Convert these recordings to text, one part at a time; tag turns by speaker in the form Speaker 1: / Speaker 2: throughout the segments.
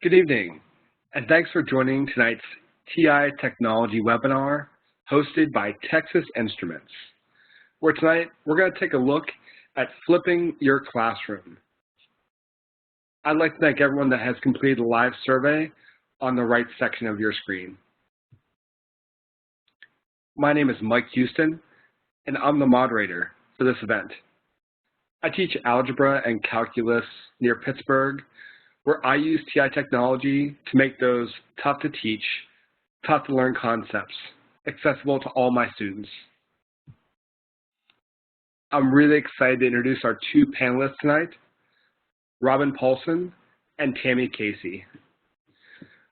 Speaker 1: Good evening, and thanks for joining tonight's TI Technology webinar hosted by Texas Instruments, where tonight we're going to take a look at flipping your classroom. I'd like to thank everyone that has completed the live survey on the right section of your screen. My name is Mike Houston, and I'm the moderator for this event. I teach algebra and calculus near Pittsburgh, where I use TI technology to make those tough to teach, tough to learn concepts accessible to all my students. I'm really excited to introduce our two panelists tonight, Robin Paulson and Tammy Casey.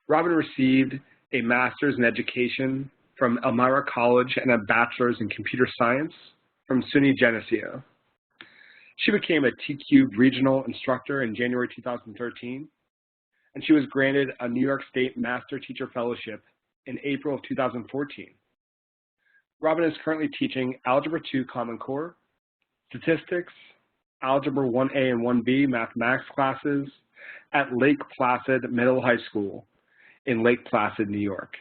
Speaker 1: Robin received a master's in education from Elmira College and a bachelor's in computer science from SUNY Geneseo. She became a TQ regional instructor in January 2013, and she was granted a New York State Master Teacher Fellowship in April of 2014. Robin is currently teaching Algebra 2 Common Core, Statistics, Algebra 1A and 1B Mathematics classes at Lake Placid Middle High School in Lake Placid, New York.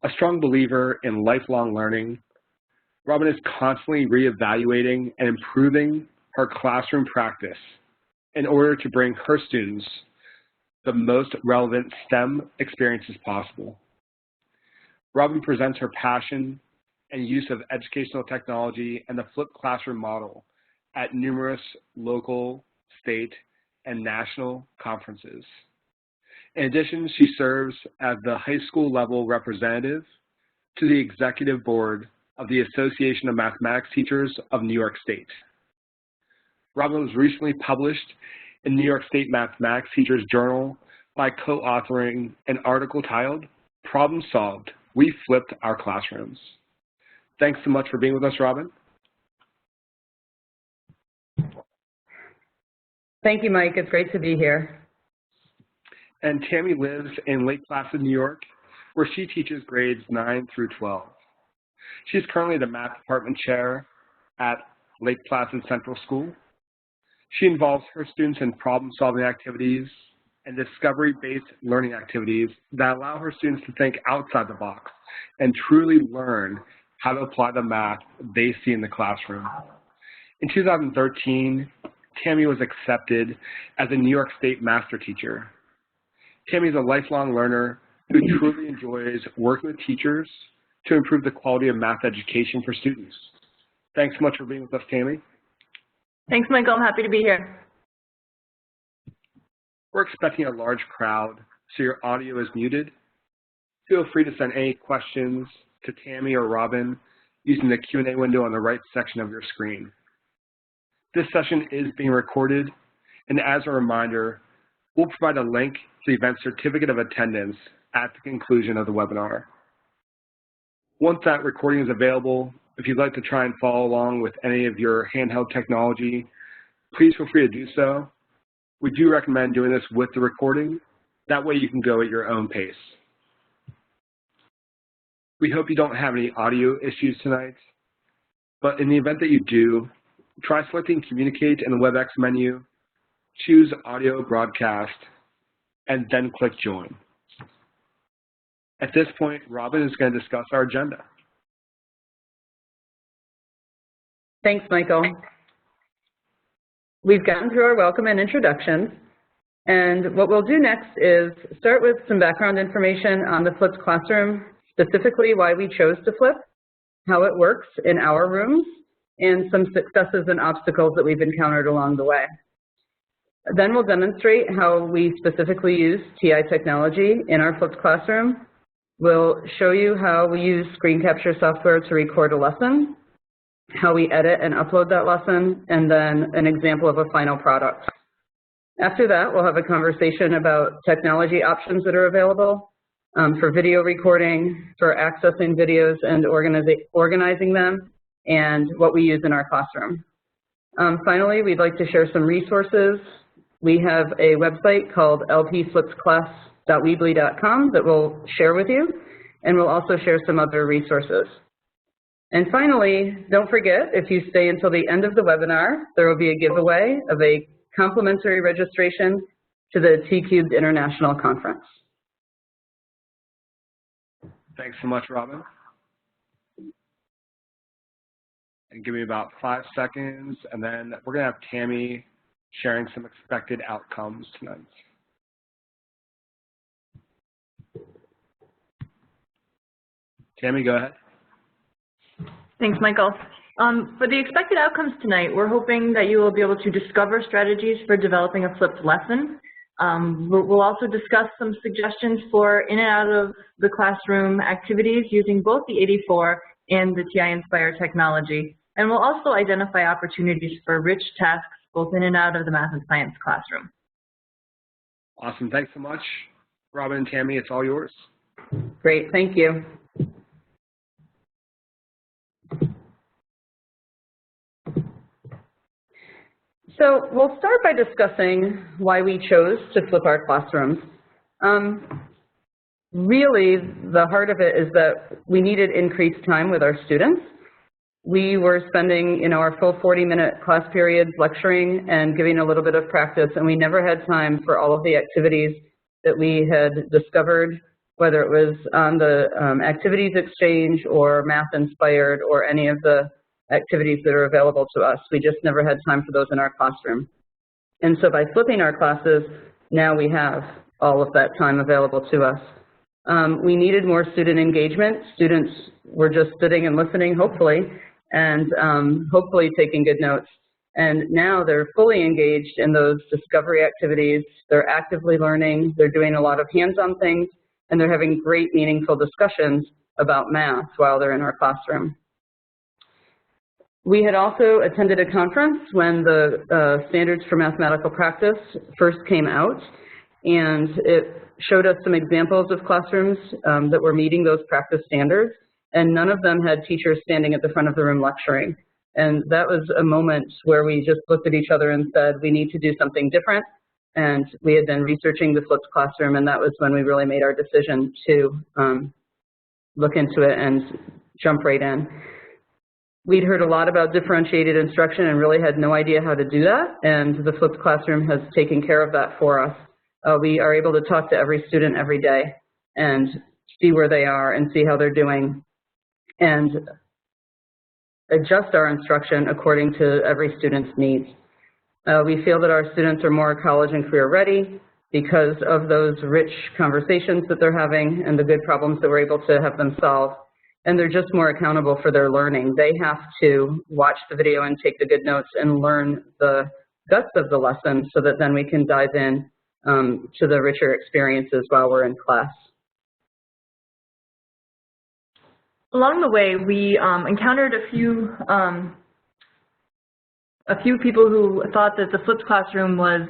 Speaker 1: A strong believer in lifelong learning, Robin is constantly reevaluating and improving her classroom practice in order to bring her students the most relevant STEM experiences possible. Robin presents her passion and use of educational technology and the flipped classroom model at numerous local, state, and national conferences. In addition, she serves as the high school level representative to the executive board of the Association of Mathematics Teachers of New York State. Robin was recently published in New York State Mathematics Teachers Journal by co-authoring an article titled, "Problem Solved, We Flipped Our Classrooms." Thanks so much for being with us, Robin.
Speaker 2: Thank you, Mike. It's great to be here.
Speaker 1: And Tammy lives in Lake Placid, New York, where she teaches grades 9 through 12. She's currently the math department chair at Lake Placid Central School. She involves her students in problem-solving activities and discovery-based learning activities that allow her students to think outside the box and truly learn how to apply the math they see in the classroom. In 2013, Tammy was accepted as a New York State master teacher. Tammy is a lifelong learner who truly enjoys working with teachers to improve the quality of math education for students. Thanks so much for being with us, Tammy.
Speaker 2: Thanks, Michael. I'm happy to be here.
Speaker 1: We're expecting a large crowd, so your audio is muted. Feel free to send any questions to Tammy or Robin using the Q&A window on the right section of your screen. This session is being recorded, and as a reminder, we'll provide a link to the event certificate of attendance at the conclusion of the webinar. Once that recording is available, if you'd like to try and follow along with any of your handheld technology, please feel free to do so. We do recommend doing this with the recording. That way you can go at your own pace. We hope you don't have any audio issues tonight, but in the event that you do, try selecting Communicate in the WebEx menu, choose Audio Broadcast, and then click Join. At this point, Robin is going to discuss our agenda.
Speaker 2: Thanks, Michael. We've gotten through our welcome and introductions, and what we'll do next is start with some background information on the flipped classroom, specifically why we chose to flip, how it works in our rooms, and some successes and obstacles that we've encountered along the way. Then we'll demonstrate how we specifically use TI technology in our flipped classroom. We'll show you how we use screen capture software to record a lesson, how we edit and upload that lesson, and then an example of a final product. After that, we'll have a conversation about technology options that are available for video recording, for accessing videos and organizing them, and what we use in our classroom. Finally, we'd like to share some resources. We have a website called lpflippedclass.weebly.com that we'll share with you, and we'll also share some other resources. And finally, don't forget, if you stay until the end of the webinar, there will be a giveaway of a complimentary registration to the T-Cubed International Conference.
Speaker 1: Thanks so much, Robin. And give me about 5 seconds, and then we're going to have Tammy sharing some expected outcomes tonight. Tammy, go ahead.
Speaker 3: Thanks, Michael. For the expected outcomes tonight, we're hoping that you will be able to discover strategies for developing a flipped lesson. We'll also discuss some suggestions for in and out of the classroom activities using both the 84 and the TI-Nspire technology. And we'll also identify opportunities for rich tasks both in and out of the math and science classroom.
Speaker 1: Awesome. Thanks so much. Robin and Tammy, it's all yours.
Speaker 2: Great. Thank you. So we'll start by discussing why we chose to flip our classrooms. Really, the heart of it is that we needed increased time with our students. We were spending, our full 40-minute class periods lecturing and giving a little bit of practice, and we never had time for all of the activities that we had discovered, whether it was on the activities exchange or math inspired or any of the activities that are available to us. We just never had time for those in our classroom. And so by flipping our classes, now we have all of that time available to us. We needed more student engagement. Students were just sitting and listening, hopefully, and hopefully taking good notes. And now they're fully engaged in those discovery activities. They're actively learning. They're doing a lot of hands-on things, and they're having great, meaningful discussions about math while they're in our classroom. We had also attended a conference when the Standards for Mathematical Practice first came out, and it showed us some examples of classrooms that were meeting those practice standards, and none of them had teachers standing at the front of the room lecturing. And that was a moment where we just looked at each other and said, we need to do something different. And we had been researching the flipped classroom, and that was when we really made our decision to look into it and jump right in. We'd heard a lot about differentiated instruction and really had no idea how to do that, and the flipped classroom has taken care of that for us. We are able to talk to every student every day and see where they are and see how they're doing and adjust our instruction according to every student's needs. We feel that our students are more college and career ready because of those rich conversations that they're having and the good problems that we're able to have them solve. And they're just more accountable for their learning. They have to watch the video and take the good notes and learn the guts of the lesson so that then we can dive in to the richer experiences while we're in class.
Speaker 3: Along the way, we encountered a few people who thought that the flipped classroom was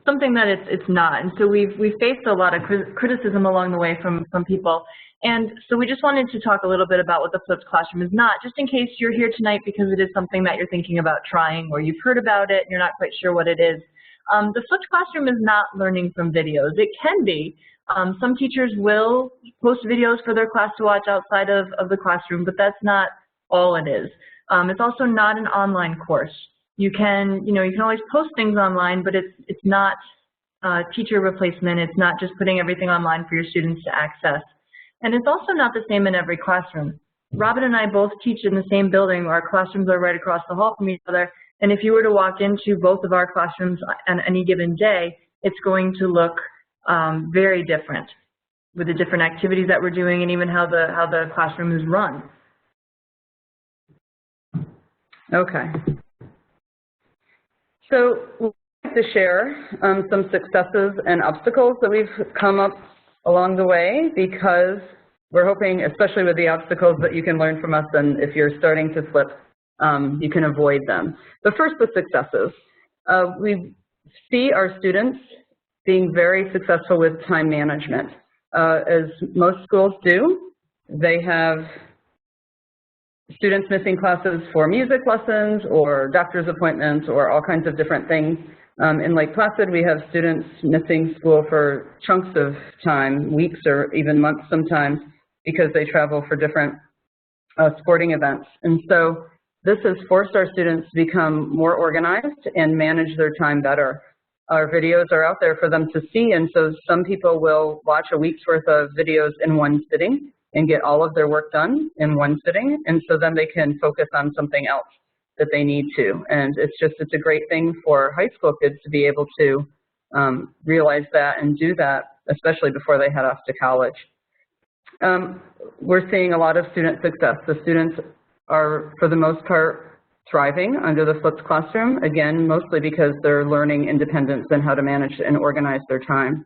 Speaker 3: something that it's not. And so we've faced a lot of criticism along the way from people. And so we just wanted to talk a little bit about what the flipped classroom is not, just in case you're here tonight because it is something that you're thinking about trying or you've heard about it and you're not quite sure what it is. The flipped classroom is not learning from videos. It can be. Some teachers will post videos for their class to watch outside of the classroom, but that's not all it is. It's also not an online course. You can always post things online, but it's not teacher replacement. It's not just putting everything online for your students to access. And it's also not the same in every classroom. Robin and I both teach in the same building. Our classrooms are right across the hall from each other. And if you were to walk into both of our classrooms on any given day, it's going to look very different with the different activities that we're doing and even how the classroom is run.
Speaker 2: Okay. So we'd like to share some successes and obstacles that we've come up along the way, because we're hoping, especially with the obstacles, that you can learn from us, and if you're starting to flip, you can avoid them. But first, the successes. We see our students being very successful with time management. As most schools do, they have students missing classes for music lessons or doctor's appointments or all kinds of different things. In Lake Placid, we have students missing school for chunks of time, weeks or even months sometimes, because they travel for different sporting events. And so this has forced our students to become more organized and manage their time better. our videos are out there for them to see, and so some people will watch a week's worth of videos in one sitting and get all of their work done in one sitting, and so then they can focus on something else that they need to. And it's a great thing for high school kids to be able to realize that and do that, especially before they head off to college. We're seeing a lot of student success. The students are, for the most part, thriving under the flipped classroom, again, mostly because they're learning independence and how to manage and organize their time.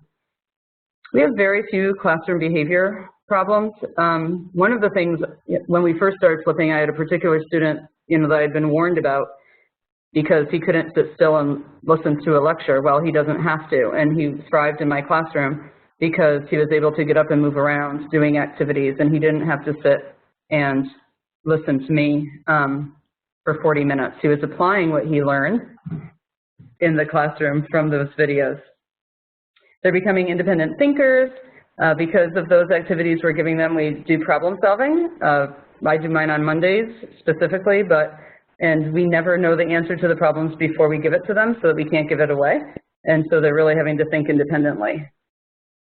Speaker 2: We have very few classroom behavior problems. One of the things, when we first started flipping, I had a particular student, that I had been warned about because he couldn't sit still and listen to a lecture. Well, he doesn't have to, and he thrived in my classroom because he was able to get up and move around doing activities, and he didn't have to sit and listen to me for 40 minutes. He was applying what he learned in the classroom from those videos. They're becoming independent thinkers. Because of those activities we're giving them, we do problem solving. I do mine on Mondays specifically, and we never know the answer to the problems before we give it to them so that we can't give it away. And so they're really having to think independently.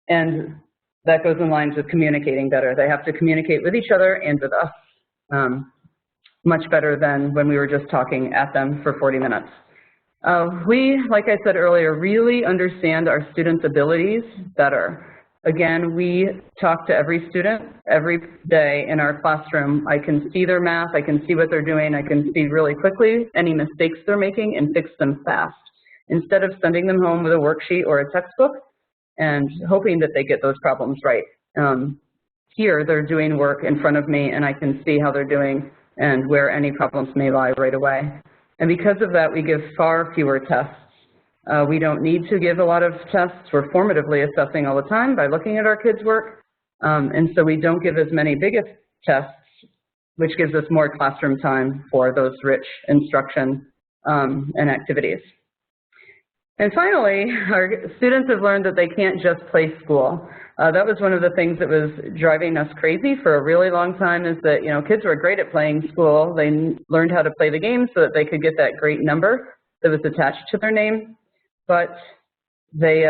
Speaker 2: And that goes in line with communicating better. They have to communicate with each other and with us much better than when we were just talking at them for 40 minutes. We, like I said earlier, really understand our students' abilities better. Again, we talk to every student every day in our classroom. I can see their math, I can see what they're doing, I can see really quickly any mistakes they're making and fix them fast, instead of sending them home with a worksheet or a textbook and hoping that they get those problems right. Here, they're doing work in front of me, and I can see how they're doing and where any problems may lie right away. And because of that, we give far fewer tests. We don't need to give a lot of tests. We're formatively assessing all the time by looking at our kids' work. And so we don't give as many biggest tests, which gives us more classroom time for those rich instruction and activities. And finally, our students have learned that they can't just play school. That was one of the things that was driving us crazy for a really long time, is that, kids were great at playing school. They learned how to play the game so that they could get that great number that was attached to their name, but they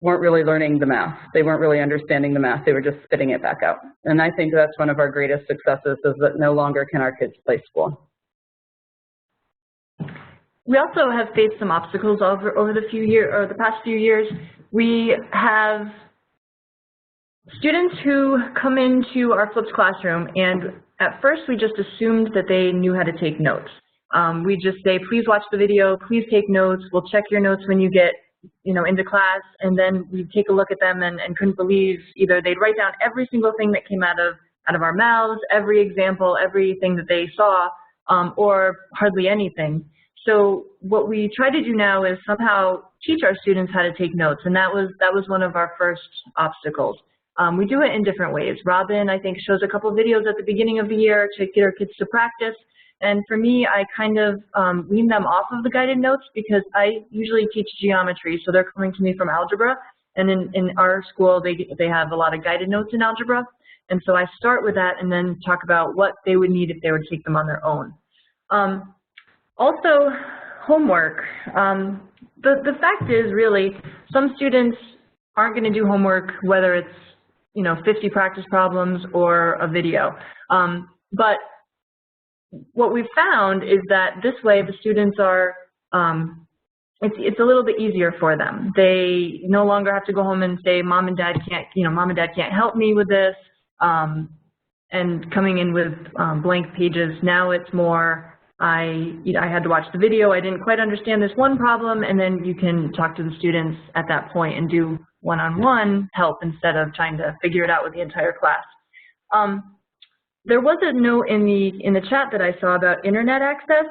Speaker 2: weren't really learning the math. They weren't really understanding the math. They were just spitting it back out. And I think that's one of our greatest successes, is that no longer can our kids play school.
Speaker 3: We also have faced some obstacles over the past few years. We have students who come into our flipped classroom, and at first we just assumed that they knew how to take notes. We just say, please watch the video, please take notes, we'll check your notes when you get into class, and then we take a look at them and couldn't believe either they'd write down every single thing that came out of our mouths, every example, everything that they saw, or hardly anything. So what we try to do now is somehow teach our students how to take notes, and that was one of our first obstacles. We do it in different ways. Robin, I think, shows a couple of videos at the beginning of the year to get our kids to practice. And for me, I kind of wean them off of the guided notes, because I usually teach geometry, so they're coming to me from algebra. And in our school, they have a lot of guided notes in algebra. And so I start with that and then talk about what they would need if they were to take them on their own. Also, homework. The fact is, really, some students aren't going to do homework, whether it's 50 practice problems or a video. But what we've found is that this way the students are, it's a little bit easier for them. They no longer have to go home and say, Mom and Dad can't help me with this, and coming in with blank pages. Now it's more, I had to watch the video, I didn't quite understand this one problem, and then you can talk to the students at that point and do one-on-one help instead of trying to figure it out with the entire class. There was a note in the chat that I saw about internet access,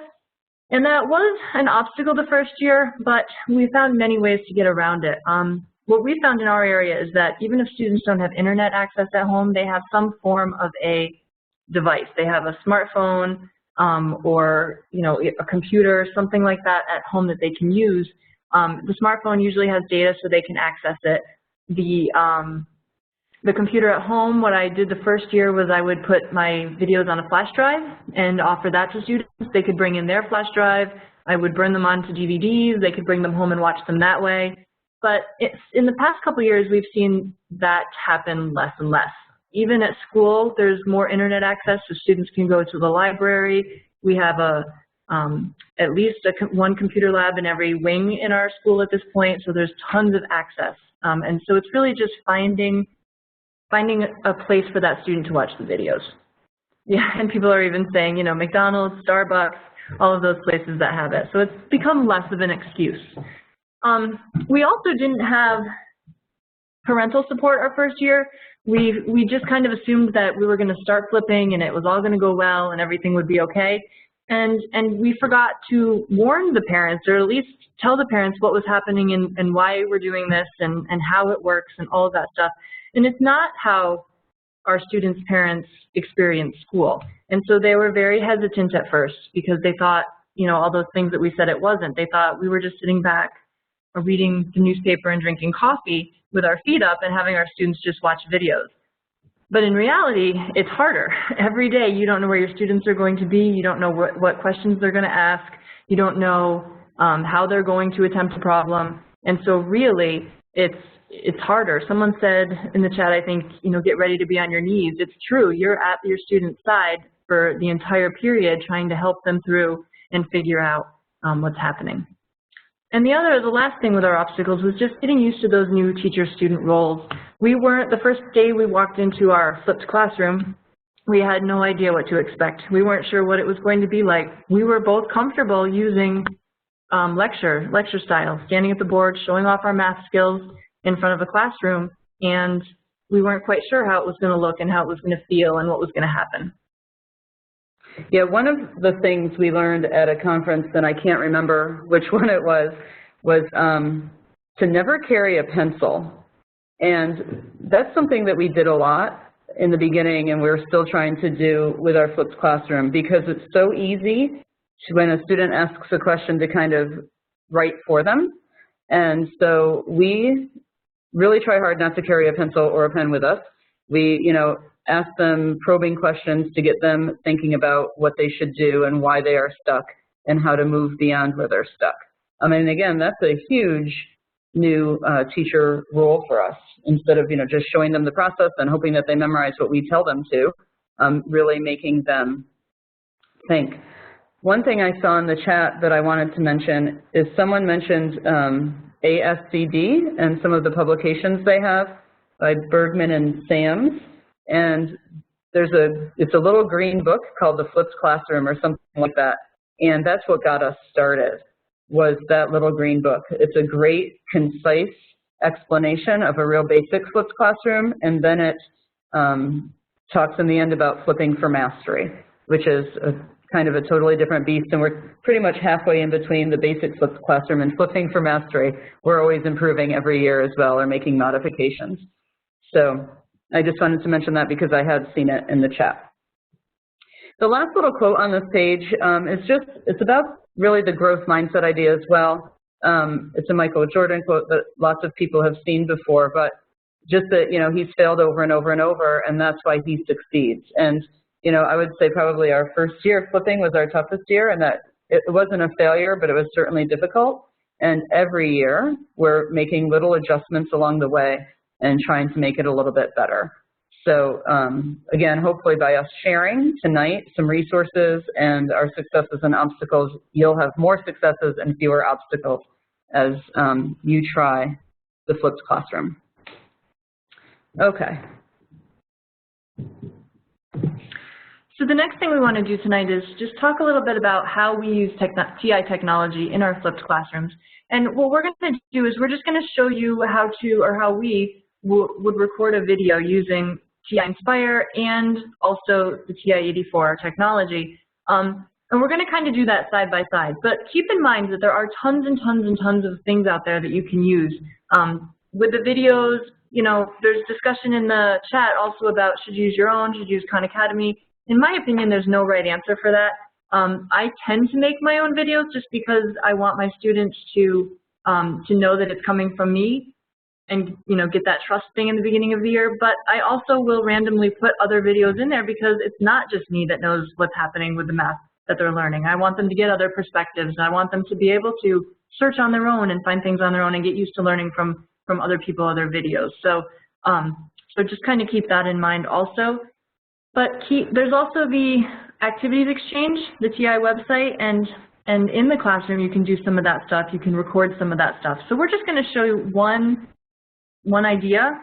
Speaker 3: and that was an obstacle the first year, but we found many ways to get around it. What we found in our area is that even if students don't have internet access at home, they have some form of a device. They have a smartphone, or a computer, something like that at home that they can use. The smartphone usually has data so they can access it. The computer at home, what I did the first year was I would put my videos on a flash drive and offer that to students. They could bring in their flash drive, I would burn them onto DVDs. They could bring them home and watch them that way. But in the past couple of years, we've seen that happen less and less. Even at school, there's more internet access, so students can go to the library. We have at least one computer lab in every wing in our school at this point, so there's tons of access. And so it's really just finding a place for that student to watch the videos. Yeah, and people are even saying, you know, McDonald's, Starbucks, all of those places that have it. So it's become less of an excuse. We also didn't have parental support our first year. We just kind of assumed that we were going to start flipping and it was all going to go well and everything would be okay. And we forgot to warn the parents, or at least tell the parents what was happening and why we're doing this and how it works and all of that stuff. And it's not how our students' parents experience school. And so they were very hesitant at first because they thought, you know, all those things that we said it wasn't. They thought we were just sitting back or reading the newspaper and drinking coffee with our feet up and having our students just watch videos. But in reality, it's harder. Every day you don't know where your students are going to be. You don't know what questions they're going to ask. You don't know how they're going to attempt a problem. And so really, it's harder. Someone said in the chat, I think, you know, get ready to be on your knees. It's true. You're at your student's side for the entire period trying to help them through and figure out what's happening. And the last thing with our obstacles was just getting used to those new teacher-student roles. The first day we walked into our flipped classroom, we had no idea what to expect. We weren't sure what it was going to be like. We were both comfortable using lecture style, standing at the board, showing off our math skills in front of the classroom, and we weren't quite sure how it was going to look and how it was going to feel and what was going to happen.
Speaker 2: Yeah, one of the things we learned at a conference, and I can't remember which one it was to never carry a pencil. And that's something that we did a lot in the beginning, and we're still trying to do with our flipped classroom, because it's so easy when a student asks a question to kind of write for them. And so we really try hard not to carry a pencil or a pen with us. We, you know, ask them probing questions to get them thinking about what they should do and why they are stuck and how to move beyond where they're stuck. I mean, again, that's a huge new teacher role for us. Instead of, you know, just showing them the process and hoping that they memorize what we tell them to, really making them think. One thing I saw in the chat that I wanted to mention is someone mentioned ASCD and some of the publications they have by Bergman and Sams. And it's a little green book called The Flipped Classroom or something like that. And that's what got us started, was that little green book. It's a great, concise explanation of a real basic flipped classroom. And then it talks in the end about flipping for mastery, which is kind of a totally different beast. And we're pretty much halfway in between the basic flipped classroom and flipping for mastery. We're always improving every year as well, or making modifications. So I just wanted to mention that because I had seen it in the chat. The last little quote on this page it's about really the growth mindset idea as well. It's a Michael Jordan quote that lots of people have seen before, but just that, you know, he's failed over and over and over, and that's why he succeeds. And, you know, I would say probably our first year of flipping was our toughest year, and that it wasn't a failure, but it was certainly difficult. And every year we're making little adjustments along the way and trying to make it a little bit better. So again, hopefully by us sharing tonight some resources and our successes and obstacles, you'll have more successes and fewer obstacles as you try the flipped classroom. Okay.
Speaker 3: So the next thing we want to do tonight is just talk a little bit about how we use TI technology in our flipped classrooms. And what we're going to do is we're just going to show you how we would record a video using TI-Nspire and also the TI-84 technology. And we're going to kind of do that side by side. But keep in mind that there are tons and tons and tons of things out there that you can use. With the videos, you know, there's discussion in the chat also about should you use your own, should you use Khan Academy. In my opinion, there's no right answer for that. I tend to make my own videos just because I want my students to know that it's coming from me and, you know, get that trust thing in the beginning of the year. But I also will randomly put other videos in there because it's not just me that knows what's happening with the math that they're learning. I want them to get other perspectives. I want them to be able to search on their own and find things on their own and get used to learning from other people, other videos. So, so just kind of keep that in mind also. But there's also the activities exchange, the TI website, and in the classroom you can do some of that stuff. You can record some of that stuff. So we're just going to show you one idea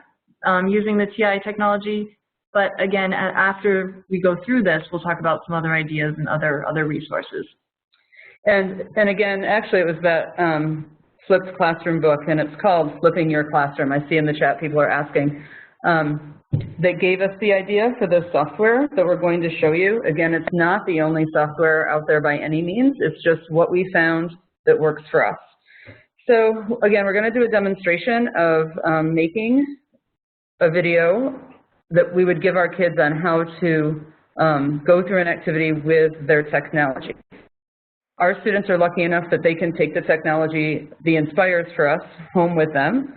Speaker 3: using the TI technology. But again, after we go through this, we'll talk about some other ideas and other resources.
Speaker 2: And again, actually it was that flipped classroom book, and it's called Flipping Your Classroom. I see in the chat people are asking. That gave us the idea for the software that we're going to show you. Again, it's not the only software out there by any means. It's just what we found that works for us. So again, we're going to do a demonstration of making a video that we would give our kids on how to go through an activity with their technology. Our students are lucky enough that they can take the technology, the Nspires for us, home with them.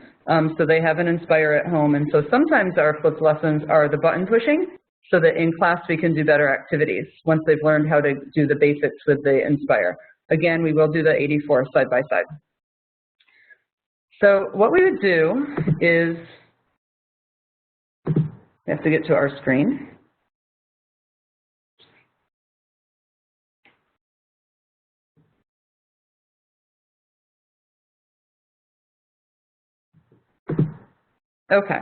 Speaker 2: So they have an Nspire at home, and so sometimes our flipped lessons are the button pushing, so that in class we can do better activities once they've learned how to do the basics with the Nspire. Again, we will do the 84 side by side. So what we would do is, we have to get to our screen. Okay,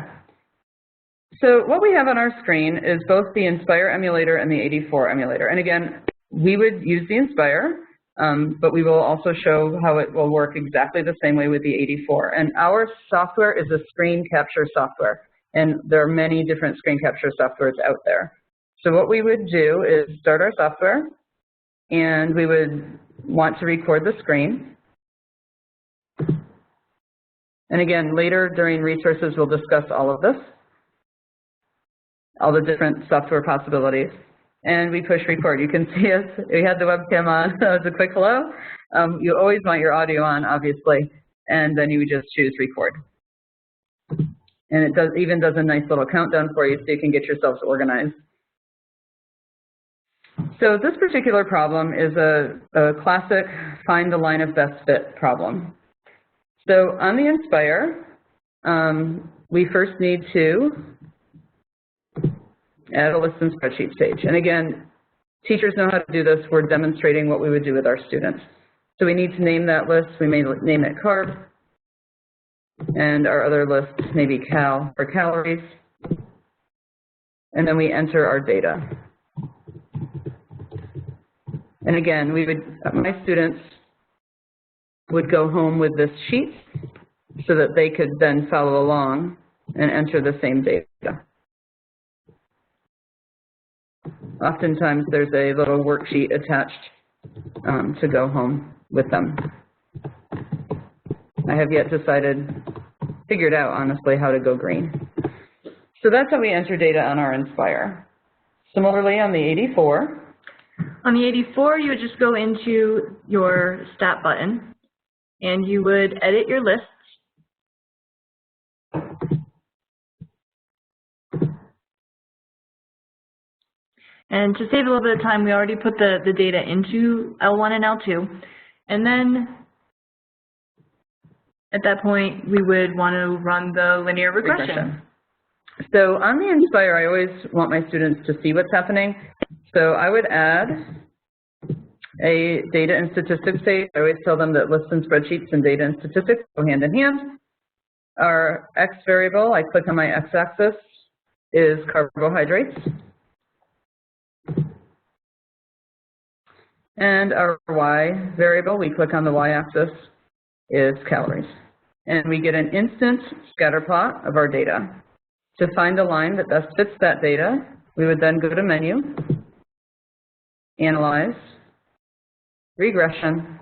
Speaker 2: so what we have on our screen is both the Nspire emulator and the 84 emulator. And again, we would use the Nspire, but we will also show how it will work exactly the same way with the 84. And our software is a screen capture software, and there are many different screen capture softwares out there. So what we would do is start our software, and we would want to record the screen. And again, later during resources, we'll discuss all of this, all the different software possibilities. And we push record. You can see us. We had the webcam on. That was a quick hello. You always want your audio on, obviously, and then you would just choose record. And it even does a nice little countdown for you so you can get yourselves organized. So this particular problem is a classic find the line of best fit problem. So on the Nspire, we first need to add a list and spreadsheets page. And again, teachers know how to do this. We're demonstrating what we would do with our students. So we need to name that list. We may name it carb, and our other list may be cal for calories. And then we enter our data. And again, my students would go home with this sheet so that they could then follow along and enter the same data. Oftentimes there's a little worksheet attached to go home with them. I have yet figured out honestly how to go green. So that's how we enter data on our Nspire. Similarly on the 84.
Speaker 3: On the 84, you would just go into your stat button, and you would edit your lists. And to save a little bit of time, we already put the data into L1 and L2. And then at that point, we would want to run the linear regression.
Speaker 2: So on the Nspire, I always want my students to see what's happening. So I would add a data and statistics page. I always tell them that lists and spreadsheets and data and statistics go hand in hand. Our X variable, I click on my X-axis, is carbohydrates. And our Y variable, we click on the Y-axis, is calories. And we get an instant scatter plot of our data. To find a line that best fits that data, we would then go to Menu, Analyze, Regression,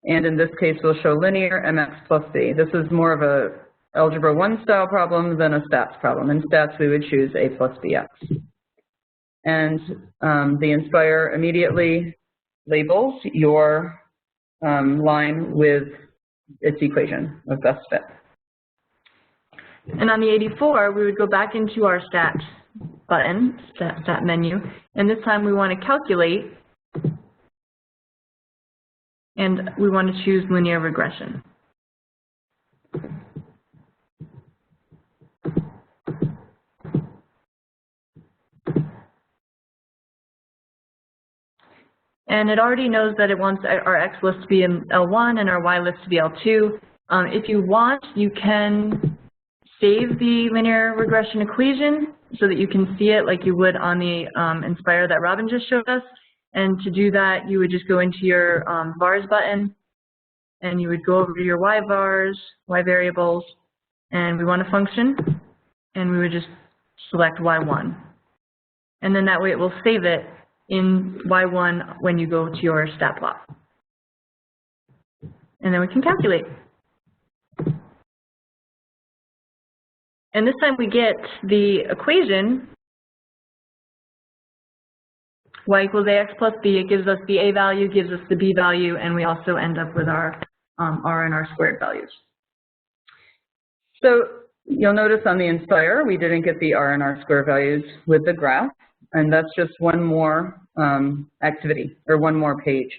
Speaker 2: and in this case we'll show linear mx plus b. This is more of a Algebra 1 style problem than a stats problem. In stats we would choose a plus bx. And the Nspire immediately labels your line with its equation of best fit.
Speaker 3: And on the 84, we would go back into our stat button, stat menu, and this time we want to calculate and we want to choose linear regression. And it already knows that it wants our X list to be in L1 and our Y list to be L2. If you want, you can save the linear regression equation so that you can see it like you would on the Nspire that Robin just showed us. And to do that, you would just go into your vars button, and you would go over to your Y vars, Y variables, and we want a function, and we would just select Y1. And then that way it will save it in Y1 when you go to your stat plot. And then we can calculate. And this time we get the equation, y equals ax plus b. It gives us the a value, gives us the b value, and we also end up with our r and r squared values.
Speaker 2: So you'll notice on the Nspire, we didn't get the r and r squared values with the graph, and that's just one more activity, or one more page.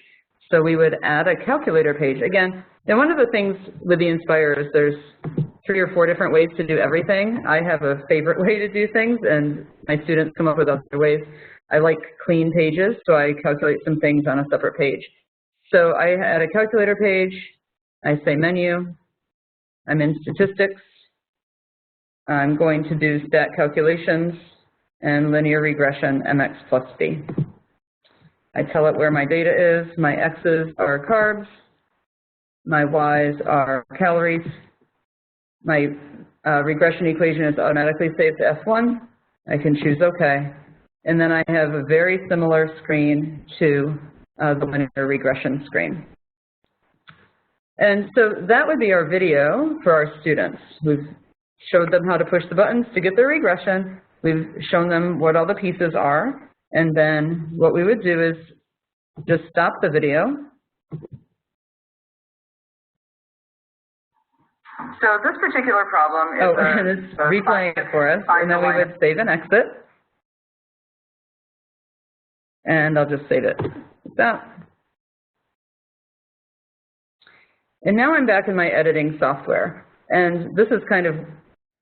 Speaker 2: So we would add a calculator page. Again, and one of the things with the Nspire is there's 3 or 4 different ways to do everything. I have a favorite way to do things, and my students come up with other ways. I like clean pages, so I calculate some things on a separate page. So I add a calculator page, I say menu, I'm in statistics, I'm going to do stat calculations and linear regression mx plus b. I tell it where my data is, my x's are carbs, my y's are calories, my regression equation is automatically saved to F1, I can choose OK. And then I have a very similar screen to the linear regression screen. And so that would be our video for our students. We've showed them how to push the buttons to get their regression. We've shown them what all the pieces are. And then what we would do is just stop the video. So this particular problem is and it's replaying it for us. And then we would save and exit. And I'll just save it like that. And now I'm back in my editing software. And this is kind of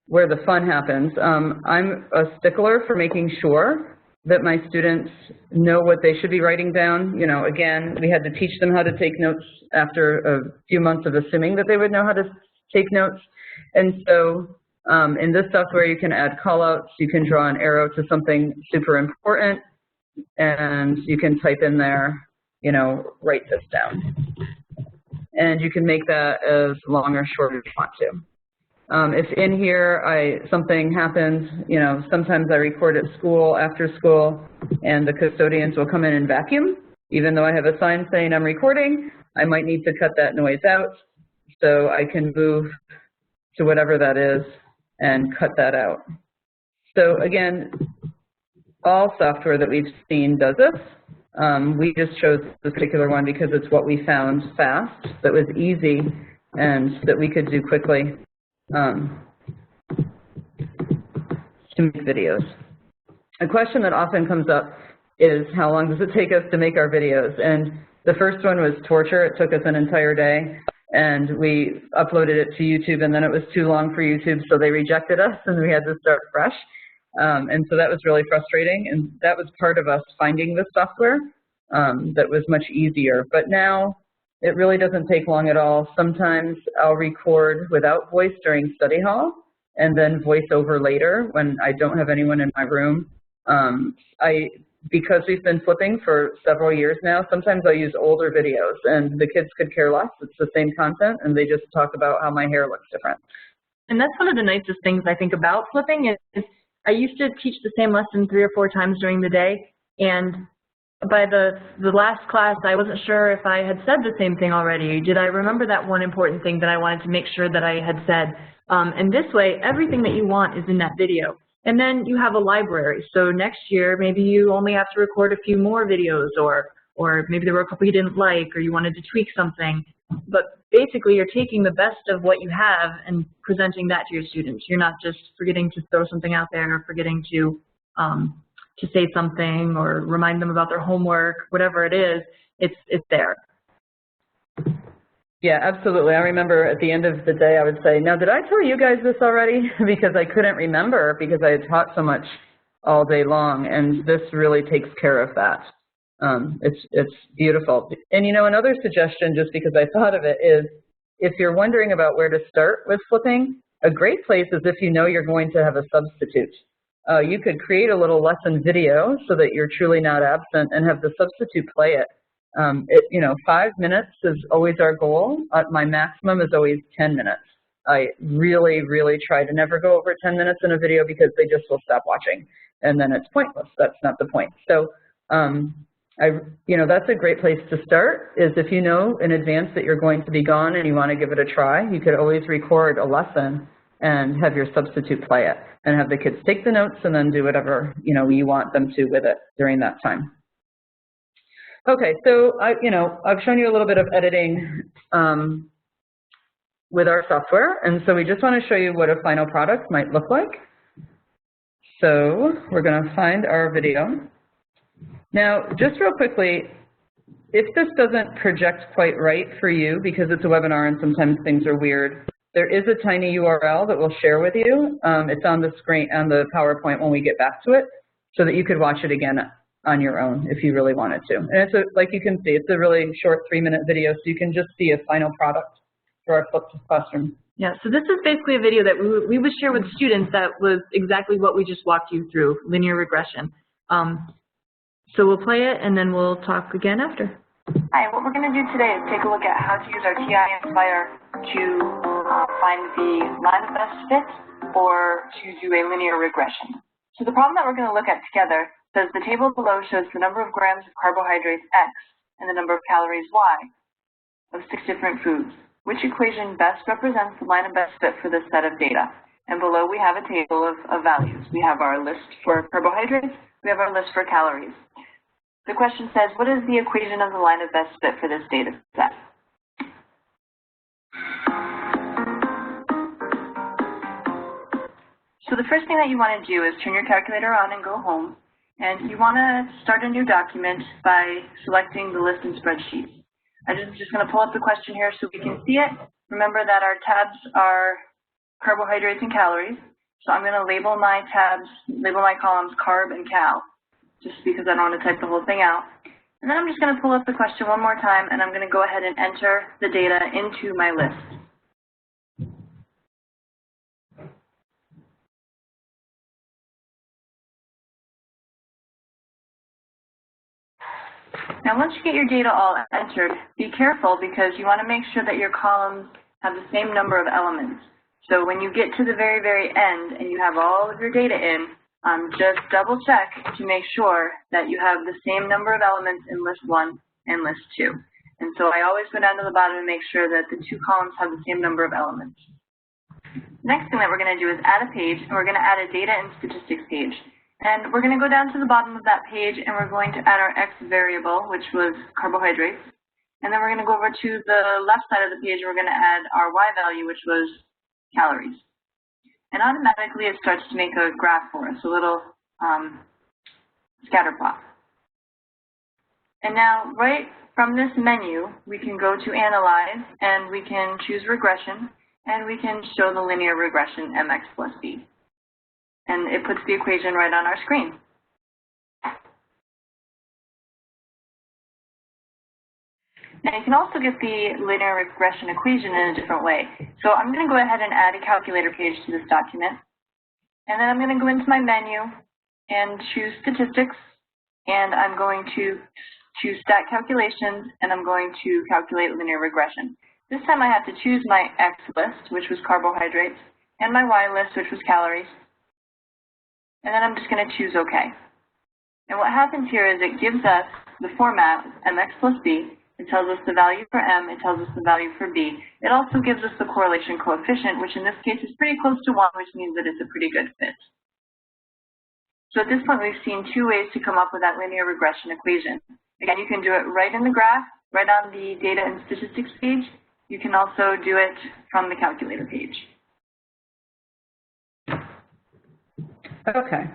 Speaker 2: where the fun happens. I'm a stickler for making sure that my students know what they should be writing down. You know, again, we had to teach them how to take notes after a few months of assuming that they would know how to take notes. And so in this software, you can add callouts. You can draw an arrow to something super important. And you can type in there, you know, write this down. And you can make that as long or short as you want to. If in here something happens, you know, sometimes I record at school, after school, and the custodians will come in and vacuum. Even though I have a sign saying I'm recording, I might need to cut that noise out. So I can move to whatever that is and cut that out. So again, all software that we've seen does this. We just chose this particular one because it's what we found fast, that was easy, and that we could do quickly to make videos. A question that often comes up is how long does it take us to make our videos? And the first one was torture. It took us an entire day, and we uploaded it to YouTube, and then it was too long for YouTube, so they rejected us, and we had to start fresh. And so that was really frustrating, and that was part of us finding this software that was much easier. But now it really doesn't take long at all. Sometimes I'll record without voice during study hall and then voice over later when I don't have anyone in my room. Because we've been flipping for several years now, sometimes I use older videos, and the kids could care less. It's the same content, and they just talk about how my hair looks different.
Speaker 3: And that's one of the nicest things I think about flipping is I used to teach the same lesson 3 or 4 times during the day, and by the last class, I wasn't sure if I had said the same thing already. Did I remember that one important thing that I wanted to make sure that I had said? And this way, everything that you want is in that video. And then you have a library. So next year, maybe you only have to record a few more videos, or maybe there were a couple you didn't like, or you wanted to tweak something. But basically, you're taking the best of what you have and presenting that to your students. You're not just forgetting to throw something out there, or forgetting to say something, or remind them about their homework, whatever it is, it's there.
Speaker 2: Yeah, absolutely. I remember at the end of the day, I would say, now, did I tell you guys this already? Because I couldn't remember because I had taught so much all day long, and this really takes care of that. It's beautiful. And, you know, another suggestion, just because I thought of it, is if you're wondering about where to start with flipping, a great place is if you know you're going to have a substitute. You could create a little lesson video so that you're truly not absent and have the substitute play it. You know, 5 minutes is always our goal. My maximum is always 10 minutes. I really, really try to never go over 10 minutes in a video because they just will stop watching, and then it's pointless. That's not the point. So, you know, that's a great place to start, is if you know in advance that you're going to be gone and you want to give it a try, you could always record a lesson and have your substitute play it and have the kids take the notes and then do whatever, you know, you want them to with it during that time. Okay, so you know, I've shown you a little bit of editing with our software, and so we just want to show you what a final product might look like. So we're going to find our video. Now, just real quickly, if this doesn't project quite right for you because it's a webinar and sometimes things are weird, there is a tiny URL that we'll share with you. It's on the screen, on the PowerPoint when we get back to it, so that you could watch it again on your own if you really wanted to. And it's like you can see, it's a really short 3-minute video, so you can just see a final product for our flipped classroom.
Speaker 3: Yeah, so this is basically a video that we would share with students that was exactly what we just walked you through, linear regression. So we'll play it and then we'll talk again after. Hi, what we're going to do today is take a look at how to use our TI-Nspire to find the line of best fit or to do a linear regression. So the problem that we're going to look at together says the table below shows the number of grams of carbohydrates X and the number of calories Y of 6 different foods. Which equation best represents the line of best fit for this set of data? And below we have a table of values. We have our list for carbohydrates, we have our list for calories. The question says, what is the equation of the line of best fit for this data set? So the first thing that you want to do is turn your calculator on and go home. And you want to start a new document by selecting the list and spreadsheet. I'm just going to pull up the question here so we can see it. Remember that our tabs are carbohydrates and calories. So I'm going to label my tabs, label my columns carb and cal, just because I don't want to type the whole thing out. And then I'm just going to pull up the question one more time, and I'm going to go ahead and enter the data into my list. Now, once you get your data all entered, be careful because you want to make sure that your columns have the same number of elements. So when you get to the very, very end and you have all of your data in, just double check to make sure that you have the same number of elements in list 1 and list 2. And so I always go down to the bottom and make sure that the 2 columns have the same number of elements. Next thing that we're going to do is add a page, and we're going to add a data and statistics page. And we're going to go down to the bottom of that page, and we're going to add our X variable, which was carbohydrates. And then we're going to go over to the left side of the page, and we're going to add our Y value, which was calories. And automatically it starts to make a graph for us, a little scatter plot. And now, right from this menu, we can go to Analyze, and we can choose Regression, and we can show the linear regression mx plus b. And it puts the equation right on our screen. And you can also get the linear regression equation in a different way. So I'm going to go ahead and add a calculator page to this document. And then I'm going to go into my menu and choose Statistics. And I'm going to choose Stat Calculations, and I'm going to calculate linear regression. This time I have to choose my X list, which was carbohydrates, and my Y list, which was calories. And then I'm just going to choose OK. And what happens here is it gives us the format mx plus b. It tells us the value for M, it tells us the value for B. It also gives us the correlation coefficient, which in this case is pretty close to 1, which means that it's a pretty good fit. So at this point, we've seen 2 ways to come up with that linear regression equation. Again, you can do it right in the graph, right on the data and statistics page. You can also do it from the calculator page.
Speaker 2: Okay.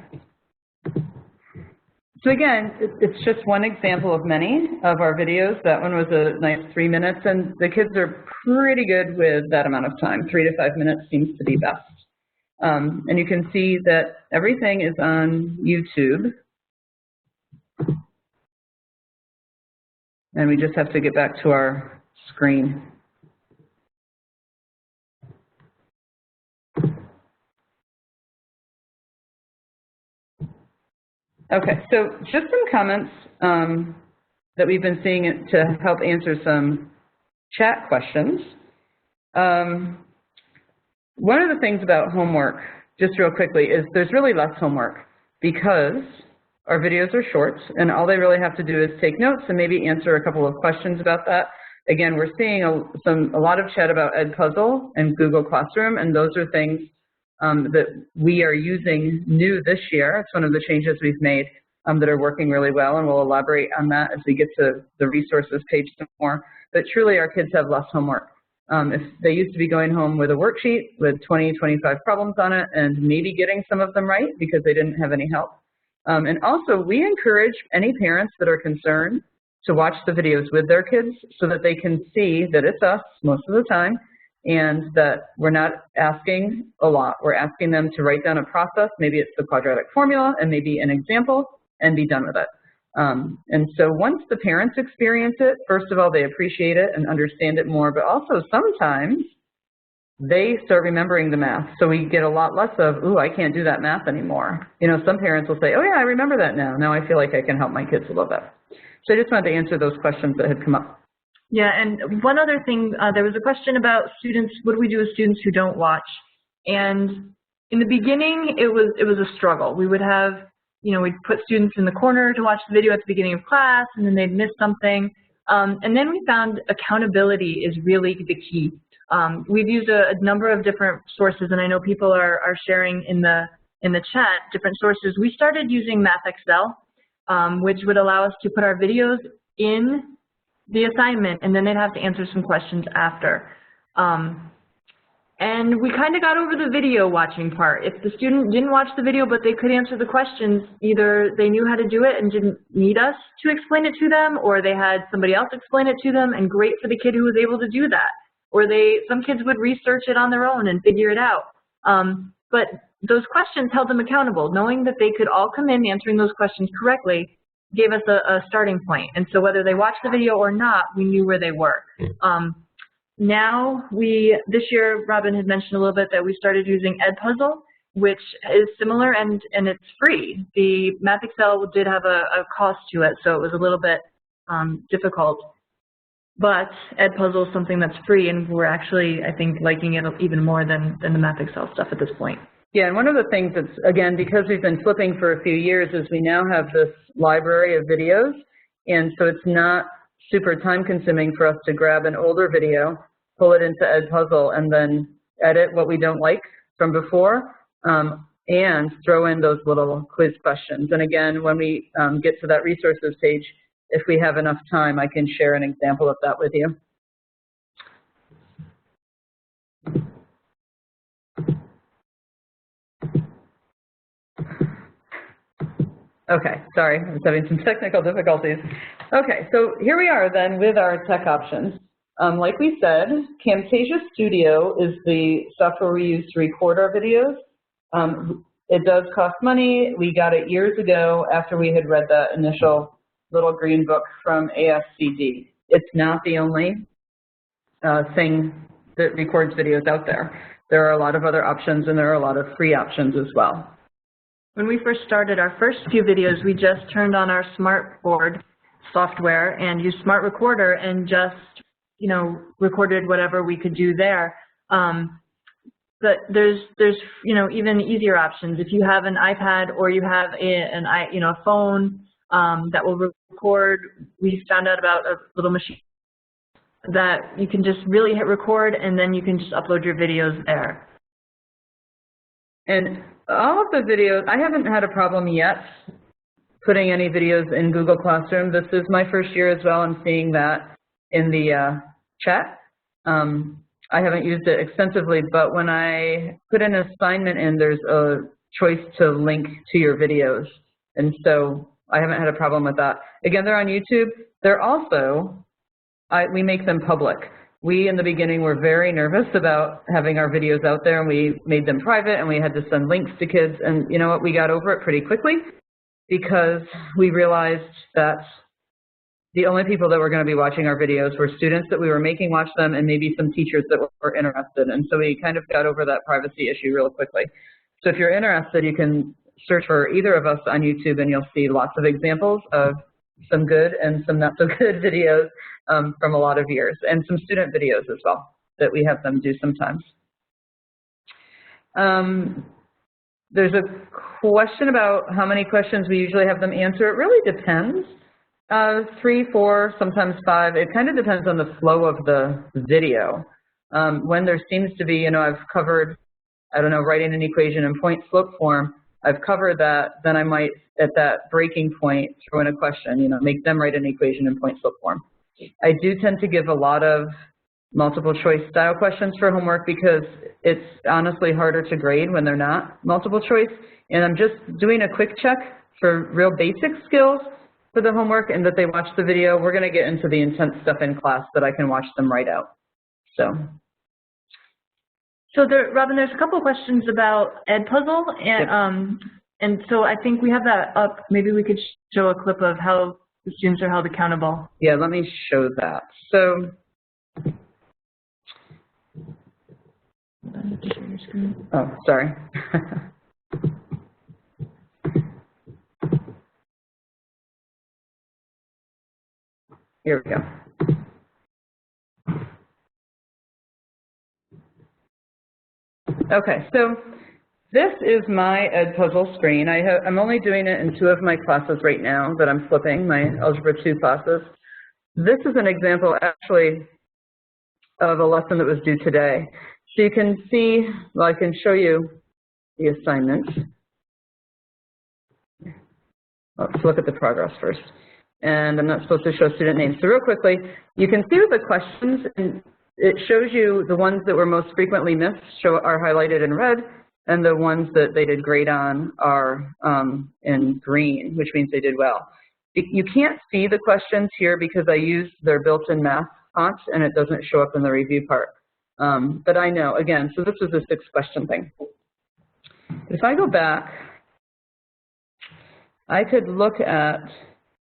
Speaker 2: So again, it's just one example of many of our videos. That one was a nice 3 minutes, and the kids are pretty good with that amount of time. 3 to 5 minutes seems to be best. And you can see that everything is on YouTube. And we just have to get back to our screen. Okay, so just some comments that we've been seeing to help answer some chat questions. One of the things about homework, just real quickly, is there's really less homework because our videos are short and all they really have to do is take notes and maybe answer a couple of questions about that. Again, we're seeing a lot of chat about Edpuzzle and Google Classroom, and those are things that we are using new this year. It's one of the changes we've made that are working really well, and we'll elaborate on that as we get to the resources page some more. But truly, our kids have less homework. If they used to be going home with a worksheet with 20, 25 problems on it and maybe getting some of them right because they didn't have any help. And also, we encourage any parents that are concerned to watch the videos with their kids so that they can see that it's us most of the time, and that we're not asking a lot. We're asking them to write down a process. Maybe it's the quadratic formula and maybe an example, and be done with it. And so once the parents experience it, first of all, they appreciate it and understand it more, but also sometimes they start remembering the math. So we get a lot less of, ooh, I can't do that math anymore. You know, some parents will say, oh yeah, I remember that now. Now I feel like I can help my kids a little bit. So I just wanted to answer those questions that had come up.
Speaker 3: Yeah, and one other thing, there was a question about students, what do we do with students who don't watch? And in the beginning, it was a struggle. We would have, you know, we'd put students in the corner to watch the video at the beginning of class, and then they'd miss something. And then we found accountability is really the key. We've used a number of different sources, and I know people are sharing in the chat different sources. We started using MathXL, which would allow us to put our videos in the assignment, and then they'd have to answer some questions after. And we kind of got over the video watching part. If the student didn't watch the video but they could answer the questions, either they knew how to do it and didn't need us to explain it to them, or they had somebody else explain it to them, and great for the kid who was able to do that. Or some kids would research it on their own and figure it out. But those questions held them accountable. Knowing that they could all come in answering those questions correctly gave us a starting point. And so whether they watched the video or not, we knew where they were. Now this year, Robin had mentioned a little bit that we started using Edpuzzle, which is similar and it's free. The MathXL did have a cost to it, so it was a little bit difficult. But Edpuzzle is something that's free, and we're actually, I think, liking it even more than the MathXL stuff at this point.
Speaker 2: Yeah, and one of the things that's, again, because we've been flipping for a few years, is we now have this library of videos, and so it's not super time-consuming for us to grab an older video, pull it into Edpuzzle, and then edit what we don't like from before, and throw in those little quiz questions. And again, when we get to that resources page, if we have enough time, I can share an example of that with you. Okay, sorry, I was having some technical difficulties. Okay, so here we are then with our tech options. Like we said, Camtasia Studio is the software we use to record our videos. It does cost money. We got it years ago after we had read that initial little green book from ASCD. It's not the only thing that records videos out there. There are a lot of other options, and there are a lot of free options as well.
Speaker 3: When we first started our first few videos, we just turned on our smartboard software and used Smart Recorder and just, you know, recorded whatever we could do there. But there's even easier options. If you have an iPad or you have a phone that will record, we found out about a little machine that you can just really hit record, and then you can just upload your videos there.
Speaker 2: And all of the videos, I haven't had a problem yet putting any videos in Google Classroom. This is my first year as well. I'm seeing that in the chat. I haven't used it extensively, but when I put an assignment in, there's a choice to link to your videos. And so I haven't had a problem with that. Again, they're on YouTube. They're also, we make them public. We, in the beginning, were very nervous about having our videos out there, and we made them private, and we had to send links to kids. And you know what? We got over it pretty quickly because we realized that the only people that were going to be watching our videos were students that we were making watch them and maybe some teachers that were interested. And so we kind of got over that privacy issue real quickly. So if you're interested, you can search for either of us on YouTube, and you'll see lots of examples of some good and some not so good videos from a lot of years, and some student videos as well that we have them do sometimes. There's a question about how many questions we usually have them answer. It really depends. 3, 4, sometimes 5. It kind of depends on the flow of the video. When there seems to be, I've covered, I don't know, writing an equation in point slope form, I've covered that, then I might, at that breaking point, throw in a question, make them write an equation in point slope form. I do tend to give a lot of multiple choice style questions for homework because it's honestly harder to grade when they're not multiple choice. And I'm just doing a quick check for real basic skills for the homework and that they watch the video. We're going to get into the intense stuff in class that I can watch them write out.
Speaker 3: So there, Robin, there's a couple of questions about Edpuzzle, and
Speaker 2: yep.
Speaker 3: And so I think we have that up. Maybe we could show a clip of how the students are held accountable.
Speaker 2: Yeah, let me show that. So, oh, sorry. Here we go. Okay, so this is my Edpuzzle screen. I'm only doing it in 2 of my classes right now that I'm flipping, my Algebra 2 classes. This is an example, actually, of a lesson that was due today. So you can see, well, I can show you the assignment. Let's look at the progress first. And I'm not supposed to show student names. So real quickly, you can see with the questions, and it shows you the ones that were most frequently missed are highlighted in red, and the ones that they did great on are in green, which means they did well. You can't see the questions here because I used their built-in math font, and it doesn't show up in the review part. But I know, again, so this was a 6-question thing. If I go back, I could look at,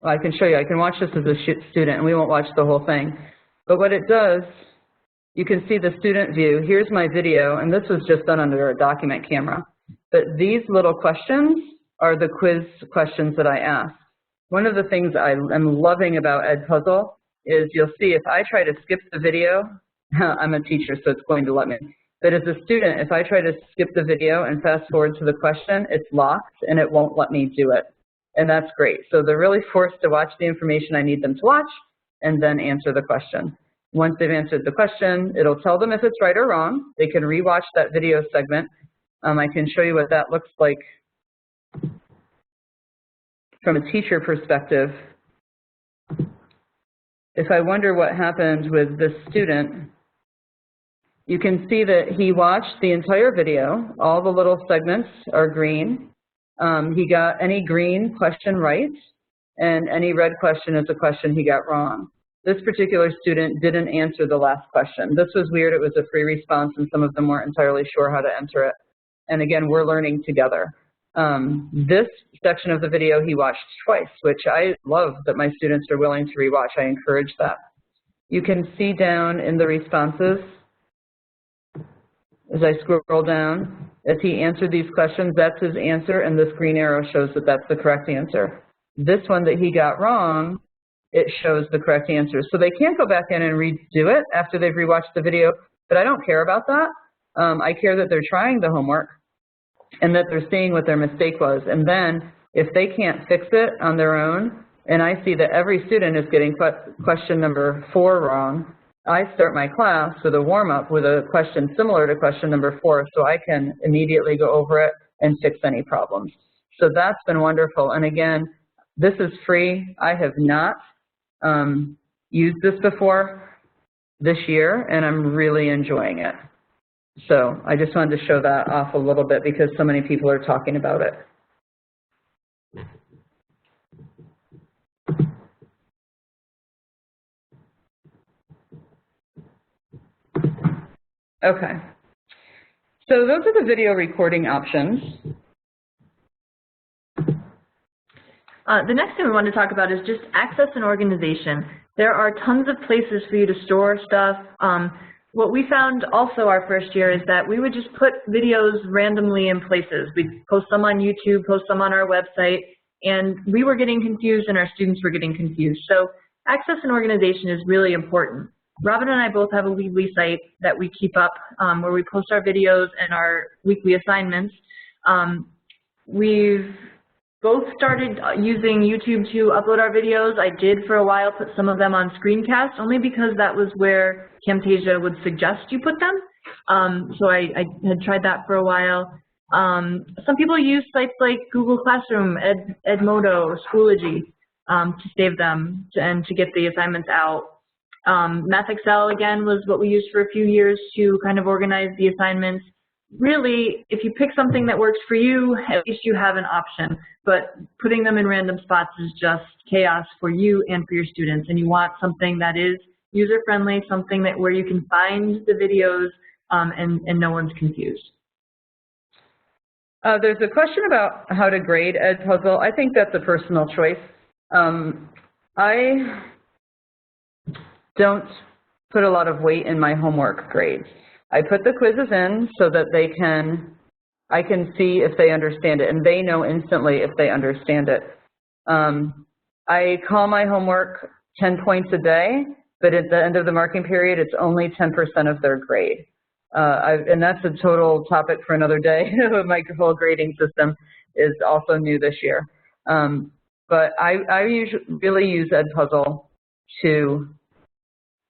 Speaker 2: well, I can show you, I can watch this as a student, and we won't watch the whole thing. But what it does, you can see the student view. Here's my video, and this was just done under a document camera. But these little questions are the quiz questions that I asked. One of the things I am loving about Edpuzzle is you'll see if I try to skip the video, I'm a teacher, so it's going to let me. But as a student, if I try to skip the video and fast forward to the question, it's locked, and it won't let me do it. And that's great. So they're really forced to watch the information I need them to watch and then answer the question. Once they've answered the question, it'll tell them if it's right or wrong. They can rewatch that video segment. I can show you what that looks like from a teacher perspective. If I wonder what happened with this student, you can see that he watched the entire video. All the little segments are green. He got any green question right, and any red question is a question he got wrong. This particular student didn't answer the last question. This was weird. It was a free response, and some of them weren't entirely sure how to enter it. And again, we're learning together. This section of the video he watched twice, which I love that my students are willing to rewatch. I encourage that. You can see down in the responses, as I scroll down, as he answered these questions, that's his answer, and this green arrow shows that that's the correct answer. This one that he got wrong, it shows the correct answer. So they can't go back in and redo it after they've rewatched the video, but I don't care about that. I care that they're trying the homework and that they're seeing what their mistake was. And then if they can't fix it on their own, and I see that every student is getting question number 4 wrong, I start my class with a warm-up with a question similar to question number 4, so I can immediately go over it and fix any problems. So that's been wonderful. And again, this is free. I have not used this before this year, and I'm really enjoying it. So I just wanted to show that off a little bit because so many people are talking about it. Okay. So those are the video recording options.
Speaker 3: The next thing we want to talk about is just access and organization. There are tons of places for you to store stuff. What we found also our first year is that we would just put videos randomly in places. We'd post some on YouTube, post some on our website, and we were getting confused and our students were getting confused. So access and organization is really important. Robin and I both have a weekly site that we keep up where we post our videos and our weekly assignments. We've both started using YouTube to upload our videos. I did for a while put some of them on screencast, only because that was where Camtasia would suggest you put them. So I had tried that for a while. Some people use sites like Google Classroom, Edmodo, Schoology to save them and to get the assignments out. MathXL, again, was what we used for a few years to kind of organize the assignments. Really, if you pick something that works for you, at least you have an option. But putting them in random spots is just chaos for you and for your students. And you want something that is user-friendly, something that where you can find the videos and no one's confused.
Speaker 2: There's a question about how to grade Edpuzzle. I think that's a personal choice. I don't put a lot of weight in my homework grades. I put the quizzes in so that I can see if they understand it, and they know instantly if they understand it. I call my homework 10 points a day, but at the end of the marking period, it's only 10% of their grade. And that's a total topic for another day. My whole grading system is also new this year. But I usually really use Edpuzzle to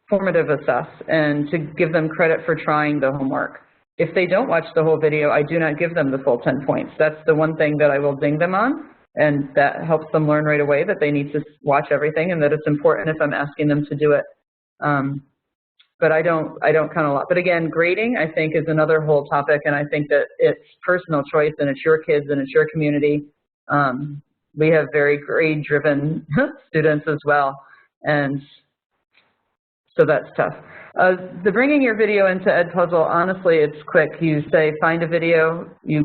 Speaker 2: formative assess and to give them credit for trying the homework. If they don't watch the whole video, I do not give them the full 10 points. That's the one thing that I will ding them on, and that helps them learn right away that they need to watch everything and that it's important if I'm asking them to do it. But I don't count a lot. But again, grading, I think, is another whole topic, and I think that it's personal choice, and it's your kids, and it's your community. We have very grade-driven students as well, and so that's tough. The bringing your video into Edpuzzle, honestly, it's quick. You say, find a video. You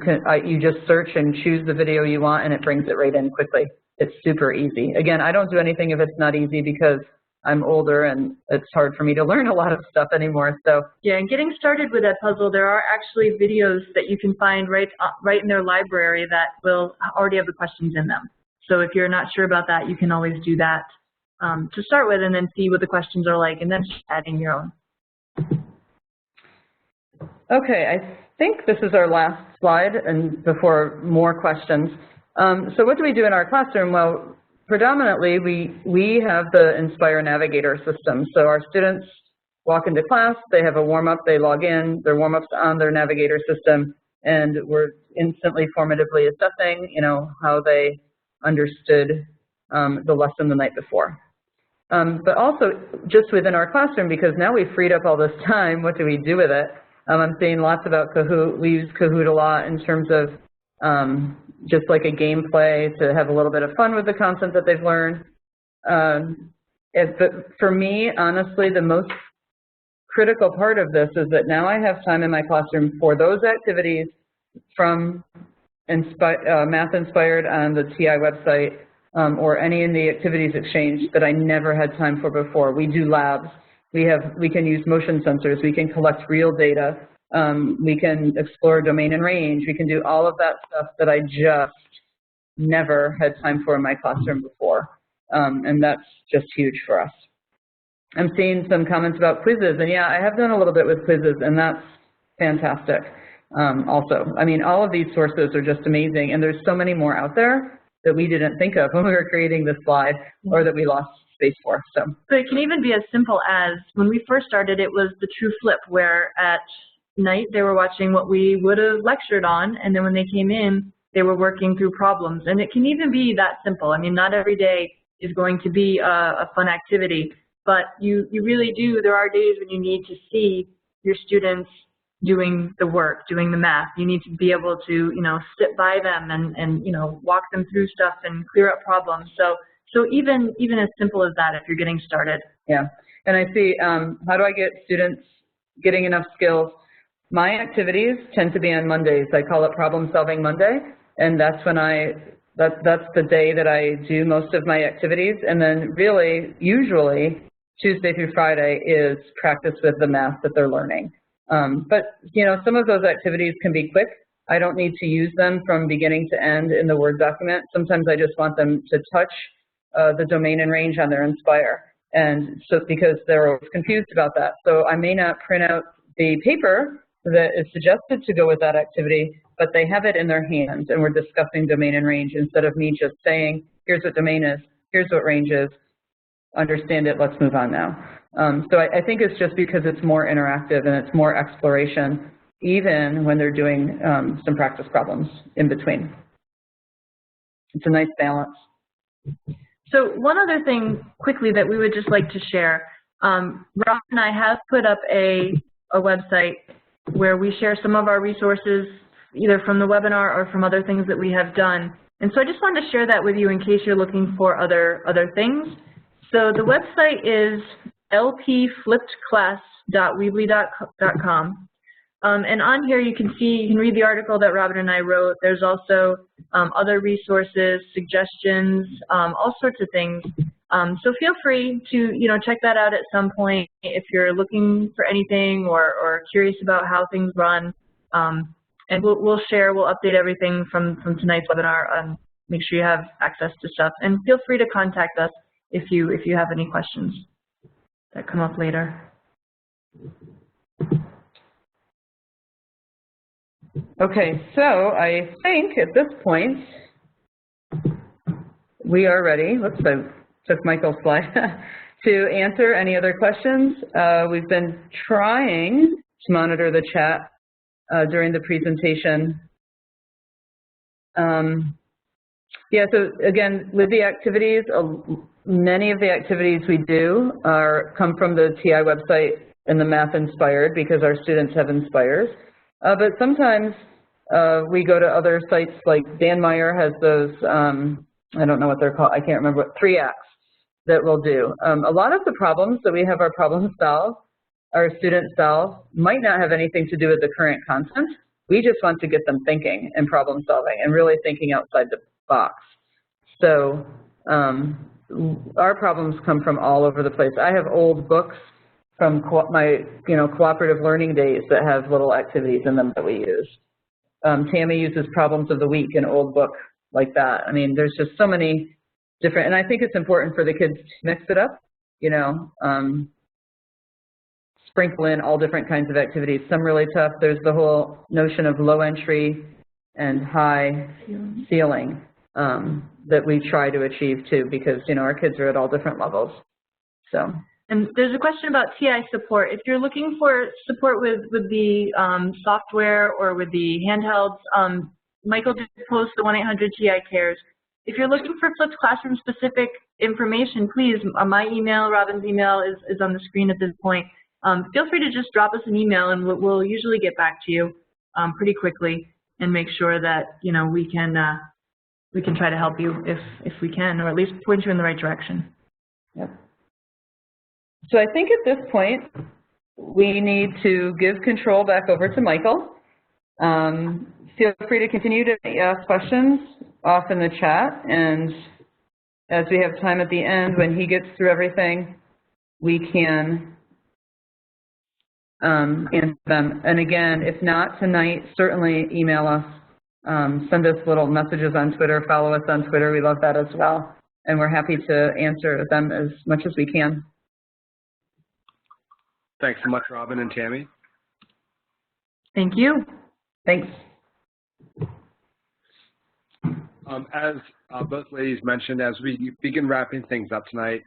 Speaker 2: just search and choose the video you want, and it brings it right in quickly. It's super easy. Again, I don't do anything if it's not easy because I'm older and it's hard for me to learn a lot of stuff anymore. So
Speaker 3: yeah, and getting started with Edpuzzle, there are actually videos that you can find right in their library that will already have the questions in them. So if you're not sure about that, you can always do that to start with, and then see what the questions are like, and then just adding your own.
Speaker 2: Okay, I think this is our last slide, and before more questions. So what do we do in our classroom? Well, predominantly we have the Nspire Navigator system. So our students walk into class, they have a warm-up, they log in, their warm-up's on their Navigator system, and we're instantly formatively assessing, how they understood the lesson the night before. But also just within our classroom, because now we've freed up all this time, what do we do with it? I'm seeing lots about Kahoot. We use Kahoot a lot in terms of just like a gameplay to have a little bit of fun with the content that they've learned. But for me, honestly, the most critical part of this is that now I have time in my classroom for those activities from Math Inspired on the TI website, or any in the activities exchange that I never had time for before. We do labs. We can use motion sensors. We can collect real data. We can explore domain and range. We can do all of that stuff that I just never had time for in my classroom before. And that's just huge for us. I'm seeing some comments about quizzes, and yeah, I have done a little bit with quizzes, and that's fantastic also. I mean, all of these sources are just amazing, and there's so many more out there that we didn't think of when we were creating this slide, or that we lost space for. So
Speaker 3: it can even be as simple as, when we first started, it was the true flip, where at night they were watching what we would have lectured on, and then when they came in, they were working through problems. And it can even be that simple. I mean, not every day is going to be a fun activity, but you really do, there are days when you need to see your students doing the work, doing the math. You need to be able to, sit by them and walk them through stuff and clear up problems. So even as simple as that, if you're getting started.
Speaker 2: Yeah, and I see, how do I get students getting enough skills? My activities tend to be on Mondays. I call it Problem Solving Monday, and that's when that's the day that I do most of my activities. And then really, usually, Tuesday through Friday is practice with the math that they're learning. But, you know, some of those activities can be quick. I don't need to use them from beginning to end in the Word document. Sometimes I just want them to touch the domain and range on their Nspire. And so because they're always confused about that. So I may not print out the paper that is suggested to go with that activity, but they have it in their hands and we're discussing domain and range instead of me just saying, here's what domain is, here's what range is, understand it, let's move on now. So I think it's just because it's more interactive and it's more exploration, even when they're doing some practice problems in between. It's a nice balance.
Speaker 3: So one other thing quickly that we would just like to share, Rob and I have put up a website where we share some of our resources, either from the webinar or from other things that we have done. And so I just wanted to share that with you in case you're looking for other things. So the website is lpflippedclass.weebly.com. And on here you can read the article that Robin and I wrote. There's also other resources, suggestions, all sorts of things. So feel free to check that out at some point if you're looking for anything or curious about how things run. And we'll update everything from tonight's webinar. Make sure you have access to stuff, and feel free to contact us if you have any questions that come up later.
Speaker 2: Okay, so I think at this point we are ready. Whoops, I took Michael's slide to answer any other questions. We've been trying to monitor the chat during the presentation. Yeah, so again, with the activities, many of the activities we do come from the TI website and the Math Inspired because our students have Inspires. But sometimes we go to other sites like Dan Meyer has those, I don't know what they're called, I can't remember what, 3 acts that we'll do. A lot of the problems that we have our students solve might not have anything to do with the current content. We just want to get them thinking and problem solving and really thinking outside the box. So our problems come from all over the place. I have old books from my cooperative learning days that have little activities in them that we use. Tammy uses Problems of the Week, an old book like that. I mean, there's just so many different, and I think it's important for the kids to mix it up, sprinkle in all different kinds of activities. Some really tough. There's the whole notion of low entry and high ceiling that we try to achieve too, because our kids are at all different levels. So.
Speaker 3: And there's a question about TI support. If you're looking for support with the software or with the handhelds, Michael did post the 1-800-TI-CARES. If you're looking for Flipped Classroom specific information, please, my email, Robin's email is on the screen at this point. Feel free to just drop us an email and we'll usually get back to you pretty quickly and make sure that we can try to help you if we can, or at least point you in the right direction.
Speaker 2: Yep. So I think at this point, we need to give control back over to Michael. Feel free to continue to ask questions off in the chat, and as we have time at the end, when he gets through everything, we can answer them. And again, if not tonight, certainly email us, send us little messages on Twitter, follow us on Twitter. We love that as well, and we're happy to answer them as much as we can.
Speaker 1: Thanks so much, Robin and Tammy.
Speaker 3: Thank you.
Speaker 2: Thanks.
Speaker 1: As both ladies mentioned, as we begin wrapping things up tonight,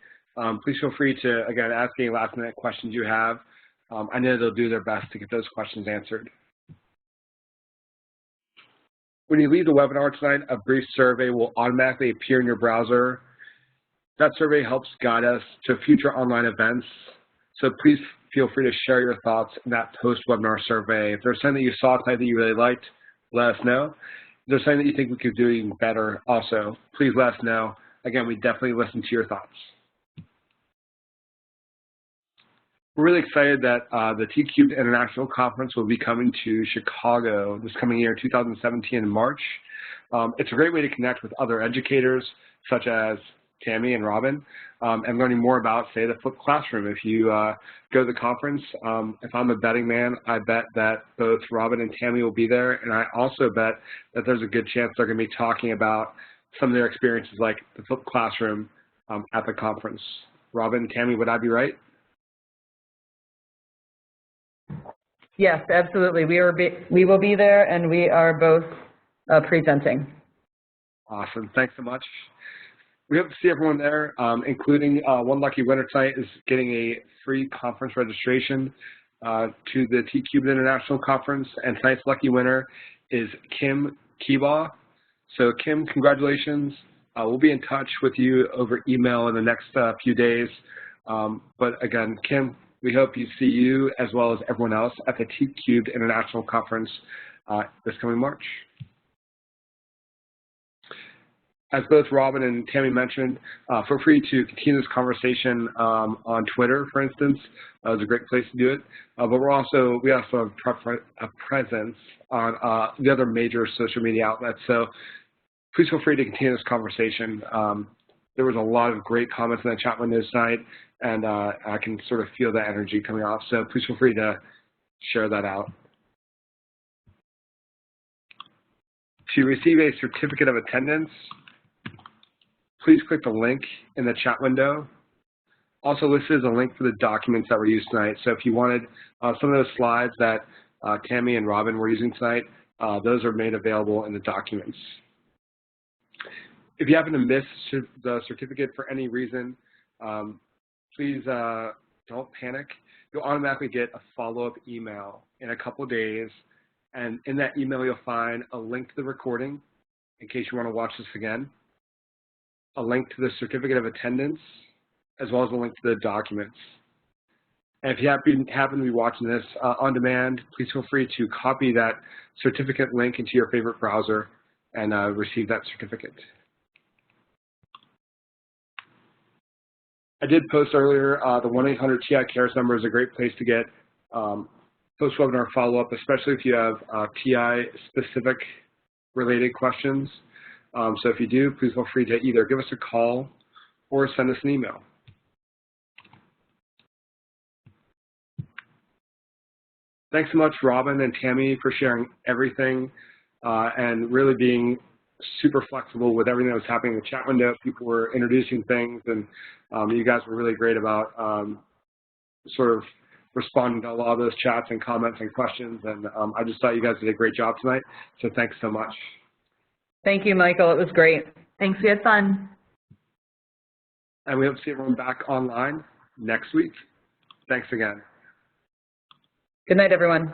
Speaker 1: please feel free to, again, ask any last-minute questions you have. I know they'll do their best to get those questions answered. When you leave the webinar tonight, a brief survey will automatically appear in your browser. That survey helps guide us to future online events, so please feel free to share your thoughts in that post-webinar survey. If there's something that you saw tonight that you really liked, let us know. If there's something that you think we could do even better also, please let us know. Again, we definitely listen to your thoughts. We're really excited that the T-Cubed International Conference will be coming to Chicago this coming year, 2017 in March. It's a great way to connect with other educators such as Tammy and Robin, and learning more about, say, the flipped classroom. If you go to the conference, if I'm a betting man, I bet that both Robin and Tammy will be there, and I also bet that there's a good chance they're going to be talking about some of their experiences like the flipped classroom at the conference. Robin and Tammy, would I be right?
Speaker 2: Yes, absolutely. We will be there, and we are both presenting.
Speaker 1: Awesome. Thanks so much. We hope to see everyone there, including one lucky winner tonight is getting a free conference registration to the T-Cubed International Conference, and tonight's lucky winner is Kim Keebaugh. So Kim, congratulations. We'll be in touch with you over email in the next few days. But again, Kim, we hope you see you as well as everyone else at the T-Cubed International Conference this coming March. As both Robin and Tammy mentioned, feel free to continue this conversation on Twitter, for instance. It's a great place to do it. But we also have a presence on the other major social media outlets. So please feel free to continue this conversation. There was a lot of great comments in the chat window tonight, and I can sort of feel that energy coming off. So please feel free to share that out. To receive a certificate of attendance, please click the link in the chat window. Also listed is a link for the documents that were used tonight. So if you wanted some of those slides that Tammy and Robin were using tonight, those are made available in the documents. If you happen to miss the certificate for any reason, please don't panic. You'll automatically get a follow-up email in a couple days, and in that email you'll find a link to the recording in case you want to watch this again, a link to the certificate of attendance, as well as a link to the documents. And if you happen to be watching this on demand, please feel free to copy that certificate link into your favorite browser and receive that certificate. I did post earlier, the 1-800-TI-CARES number is a great place to get post-webinar follow-up, especially if you have TI-specific related questions. So if you do, please feel free to either give us a call or send us an email. Thanks so much, Robin and Tammy, for sharing everything and really being super flexible with everything that was happening in the chat window. People were introducing things, and you guys were really great about sort of responding to a lot of those chats and comments and questions. And I just thought you guys did a great job tonight. So thanks so much.
Speaker 2: Thank you, Michael. It was great.
Speaker 3: Thanks. We had fun.
Speaker 1: And we hope to see everyone back online next week. Thanks again.
Speaker 2: Good night, everyone.